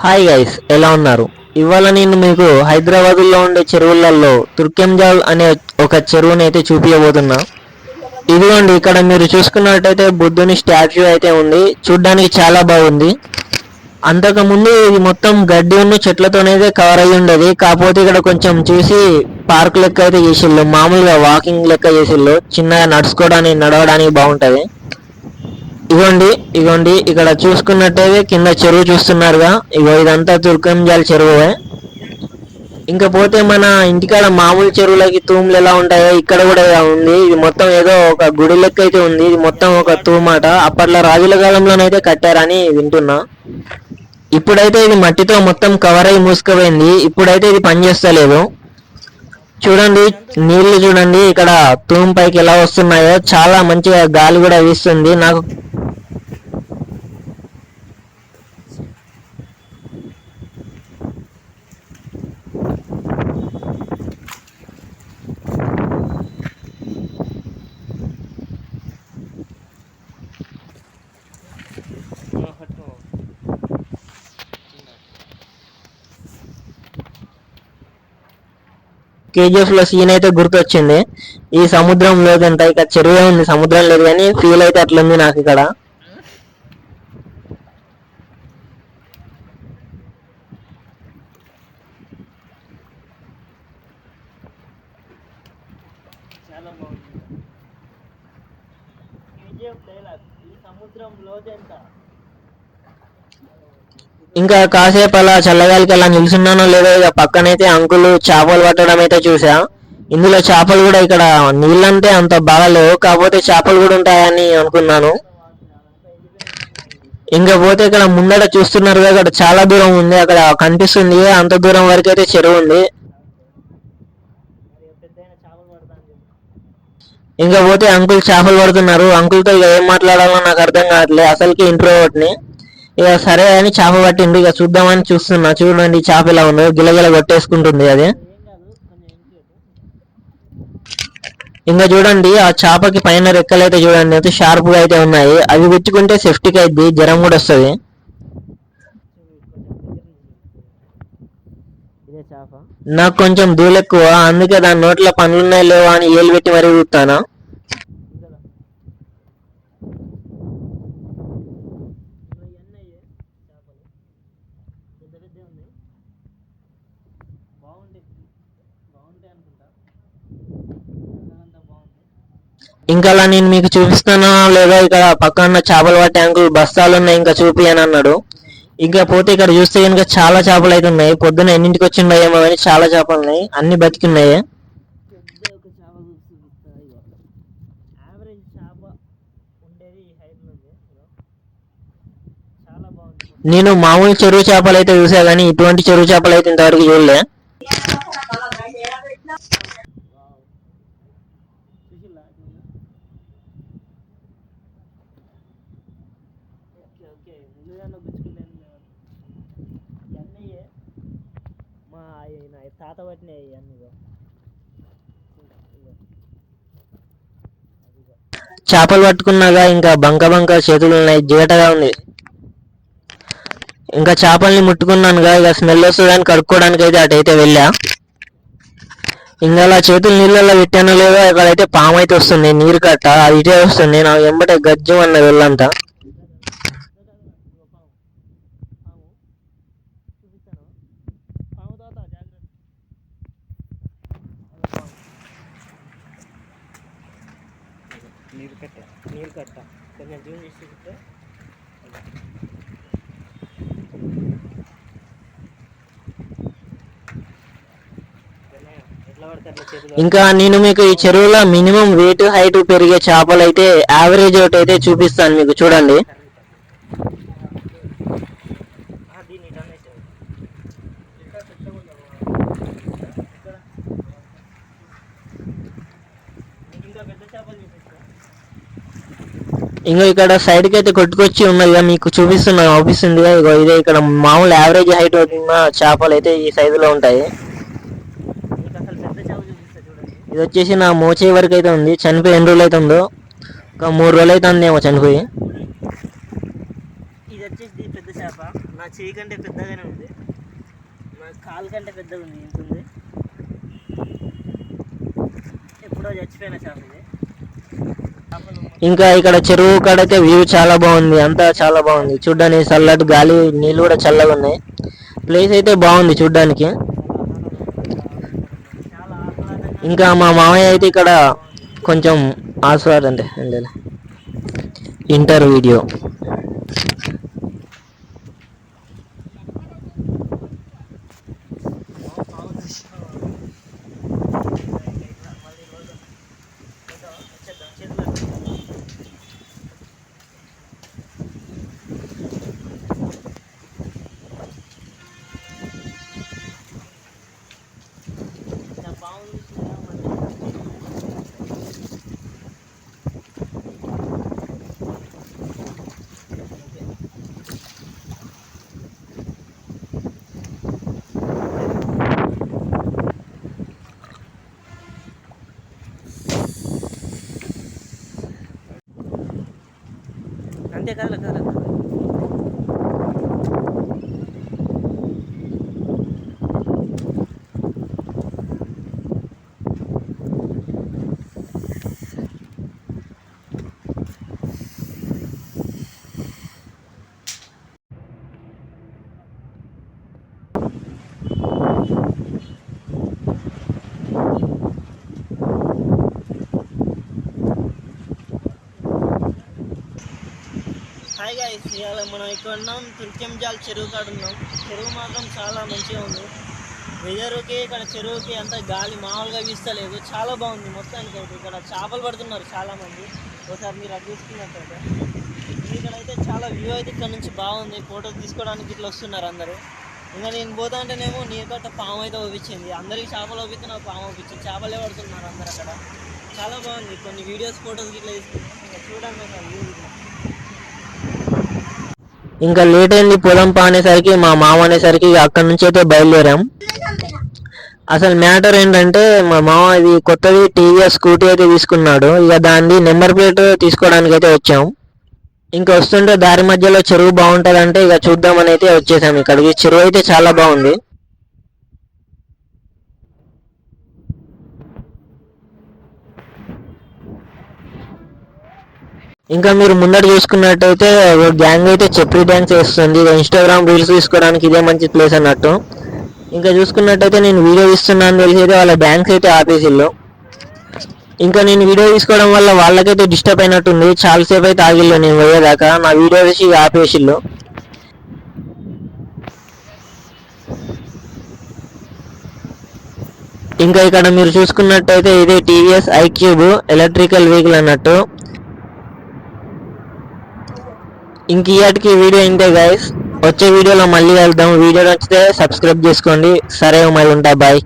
Hi guys, ఎలా ఉన్నారు? ఇవాళ నేను మీకు హైదరాబాద్లో ఉండే చెరువులలో తుర్కెంజాల్ అనే ఒక చెరువుని అయితే చూపించబోతున్నా. ఇదిగోండి, ఇక్కడ మీరు చూసుకున్నట్టయితే బుద్ధుని స్టాచ్యూ అయితే ఉంది. చూడ్డానికి చాలా బాగుంది. అంతకుముందు ఇది మొత్తం గడ్డి ఉన్న చెట్లతోనైతే కవర్ అయ్యి ఉండేది. కాకపోతే ఇక్కడ కొంచెం చూసి పార్క్ లెక్క అయితే చేసిళ్ళు. మామూలుగా వాకింగ్ లెక్క చేసిళ్ళు. చిన్నగా నడుచుకోవడానికి నడవడానికి బాగుంటది. ఇగోండి ఇగోండి ఇక్కడ చూసుకున్నట్టయితే కింద చెరువు చూస్తున్నారుగా. ఇదంతా తుర్కంజాల్ చెరువే. ఇంకా పోతే మన ఇంటికాడ మామూలు చెరువులకి తూములు ఎలా ఉంటాయో ఇక్కడ కూడా ఇలా ఉంది. ఇది మొత్తం ఏదో ఒక గుడి లెక్క అయితే ఉంది. ఇది మొత్తం ఒక తూమాట. అప్పట్లో రాజుల కాలంలోనైతే కట్టారని వింటున్నా. ఇప్పుడైతే ఇది మట్టితో మొత్తం కవర్ అయి మూసుకుపోయింది. ఇప్పుడైతే ఇది పనిచేస్తలేదు. చూడండి, నీళ్లు చూడండి ఇక్కడ తూము పైకి ఎలా వస్తున్నాయో. చాలా మంచిగా గాలి కూడా వీస్తుంది. నాకు కేజీఎఫ్ లో సీన్ అయితే గుర్తొచ్చింది. ఈ సముద్రం లేదంట, ఇక్కడ చెరువే ఉంది, సముద్రం లేదు. కానీ ఫీల్ అయితే అట్లుంది నాకు ఇక్కడ. ఇంకా కాసేపు అలా చల్లగాలికి అలా నిల్చున్నానో లేదో ఇక పక్కనైతే అంకులు చేపలు పట్టడం అయితే చూసా. ఇందులో చేపలు కూడా ఇక్కడ నీళ్ళంటే అంత బాగాలేవు, కాకపోతే చేపలు కూడా ఉంటాయని అనుకున్నాను. ఇంకా పోతే ఇక్కడ ముందట చూస్తున్నారు, అక్కడ చాలా దూరం ఉంది, అక్కడ కనిపిస్తుంది. అంత దూరం వరకు అయితే చెరువు ఉంది. ఇంకా పోతే అంకుల్ చేపలు పడుతున్నారు. అంకుల్తో ఇక ఏం మాట్లాడాలో నాకు అర్థం కావట్లేదు. అసలుకి ఇంట్రోవర్ట్ని. ఇక సరే అని చేప పట్టిండు. ఇక చూద్దామని చూస్తున్నా. చూడండి చేప ఇలా ఉంది, గిలగిల కొట్టేసుకుంటుంది అది. ఇంకా చూడండి ఆ చేపకి పైన రెక్కలు అయితే చూడండి అయితే షార్ప్ గా అయితే ఉన్నాయి. అవి గుచ్చుకుంటే సేఫ్టీకి అయితే జ్వరం కూడా వస్తుంది. నాకు కొంచెం ధూళి ఎక్కువ, అందుకే దాని నోట్లో పనులున్నాయి లేవా అని ఏలు పెట్టి మరీ చూస్తాను. ఇంకా అలా నేను మీకు చూపిస్తానో లేదో ఇక్కడ పక్కన చేపలు పట్టే అంకుల్ బస్తాలు ఉన్నాయి, ఇంకా చూపి అని అన్నాడు. ఇంకా పోతే ఇక్కడ చూస్తే కనుక చాలా చేపలు అయితే ఉన్నాయి. పొద్దున ఎన్నింటికి వచ్చిండో ఏమో కానీ చాలా చేపలు ఉన్నాయి, అన్ని బతికున్నాయి. నేను మామూలు చెరువు చేపలు అయితే చూసా కానీ ఇటువంటి చెరువు చేపలు అయితే ఇంతవరకు చూడలే. తాత పట్టినాయి అన్ని. చేపలు పట్టుకున్నాగా ఇంకా బంక బంక చేతులు ఉన్నాయి, జిగటగా ఉంది. ఇంకా చేపల్ని ముట్టుకున్నానుగా, ఇక స్మెల్ వస్తుందని కడుక్కోవడానికి అయితే అటైతే వెళ్ళా. ఇంకా అలా చేతులు నీళ్ళల్లో పెట్టానో లేదో అక్కడైతే పాము అయితే వస్తుంది, నీరు కట్ట అది ఇటే వస్తుంది. నాకు ఎంబటే గజ్జం అన్న వెళ్ళంతా. నీరు కట్ట కొంచెం జూమ్ చేసి ఇంకా నేను మీకు ఈ చెరువులో మినిమం వెయిట్ హైట్ పెరిగే చేపలు అయితే యావరేజ్ ఒకటి అయితే చూపిస్తాను మీకు, చూడండి. ఇంకా ఇక్కడ సైడ్ కి అయితే కొట్టుకొచ్చి ఉన్నదిగా మీకు చూపిస్తున్నా, అవుపిస్తుంది. ఇగో ఇదే ఇక్కడ మామూలు యావరేజ్ హైట్ ఉన్న చేపలు అయితే ఈ సైజులో ఉంటాయి. ఇది వచ్చేసి నా మోచే వరకు అయితే ఉంది. చనిపోయి ఎన్ని రోజులు అయితే ఉందో, ఒక 3 రోజులు అయితే ఉందేమో చనిపోయి. ఇది వచ్చేసి పెద్ద చేప. నా చేయి కంటే పెద్దగానే ఉంది, నా కాలు కంటే పెద్దగా ఉంది, ఇంత ఉంది. ఎప్పుడో చచ్చిపోయిన చేప ఇది. ఇంకా ఇక్కడ చెరువు కాడైతే వ్యూ చాలా బాగుంది, అంతా చాలా బాగుంది చూడ్డానికి. చల్లటి గాలి, నీళ్ళు కూడా చల్లగా ఉన్నాయి. ప్లేస్ అయితే బాగుంది చూడ్డానికి. ఇంకా మా మామయ్య అయితే ఇక్కడ కొంచెం ఆస్వాదండి ఇంటర్ వీడియో. అంతే కదా కదా. హాయ్ గైస్, ఇవాళ మనం ఇక్కడ ఉన్నాం, తుర్కెంజాల్ చెరువు కాడ ఉన్నాం. చెరువు మాత్రం చాలా మంచిగా ఉంది. వెదర్కి ఇక్కడ చెరువుకి అంత గాలి మామూలుగా వీస్తలేదు, చాలా బాగుంది మొత్తానికి. అయితే ఇక్కడ చేపలు పడుతున్నారు చాలామంది. ఒకసారి మీరు అది చూసుకున్నట్టయితే ఇక్కడైతే చాలా వ్యూ అయితే ఇక్కడ నుంచి బాగుంది. ఫోటోలు తీసుకోవడానికి ఇట్లా వస్తున్నారు అందరూ. ఇంకా నేను పోతా అంటేనేమో నీకట్ట పాము అయితే ఒప్పించింది. అందరికి చేపలు ఒప్పితే నాకు పాము ఒప్పించింది. చేపలే పడుతున్నారు అందరు అక్కడ. చాలా బాగుంది. కొన్ని వీడియోస్ ఫోటోస్ ఇట్లా తీసుకున్నాం. చూడండి ఒకసారి వ్యూ. ఇంకా లేట్ అయింది పొలం పానేసరికి, మా మామ అనేసరికి అక్కడి నుంచి అయితే బయలుదేరాం. అసలు మ్యాటర్ ఏంటంటే మా మామ ఇది కొత్తది టీవీఎస్ స్కూటీ అయితే తీసుకున్నాడు. ఇక దాన్ని నెంబర్ ప్లేట్ తీసుకోవడానికి అయితే వచ్చాం. ఇంకా వస్తుంటే దారి మధ్యలో చెరువు బాగుంటుందంటే ఇక చూద్దామని అయితే వచ్చేసాం ఇక్కడికి. చెరువు అయితే చాలా బాగుంది. ఇంకా మీరు ముందర చూసుకున్నట్టయితే గ్యాంగ్ అయితే చెప్రీ డ్యాన్స్ వేస్తుంది. ఇన్స్టాగ్రామ్ రీల్స్ తీసుకోవడానికి ఇదే మంచి ప్లేస్ అన్నట్టు. ఇంకా చూసుకున్నట్టయితే నేను వీడియో ఇస్తున్నాను తెలిసి అయితే వాళ్ళ డ్యాన్స్ అయితే ఆపేసిల్లు. ఇంకా నేను వీడియో తీసుకోవడం వల్ల వాళ్ళకైతే డిస్టర్బ్ అయినట్టుంది. చాలాసేపు అయితే ఆగిల్లు నేను పోయేదాకా. నా వీడియో తీసి ఆపేసిల్లు. ఇంకా ఇక్కడ మీరు చూసుకున్నట్టయితే ఇదే టీవీఎస్ ఐక్యూబ్ ఎలక్ట్రికల్ వెహికల్ అన్నట్టు. ఇంక ఇయాటికి వీడియో ఇంతే గైస్. వచ్చే వీడియోలో మళ్ళీ వెళ్దాం. వీడియో నచ్చితే సబ్స్క్రైబ్ చేసుకోండి. సరే మళ్ళీ ఉంటా, బాయ్.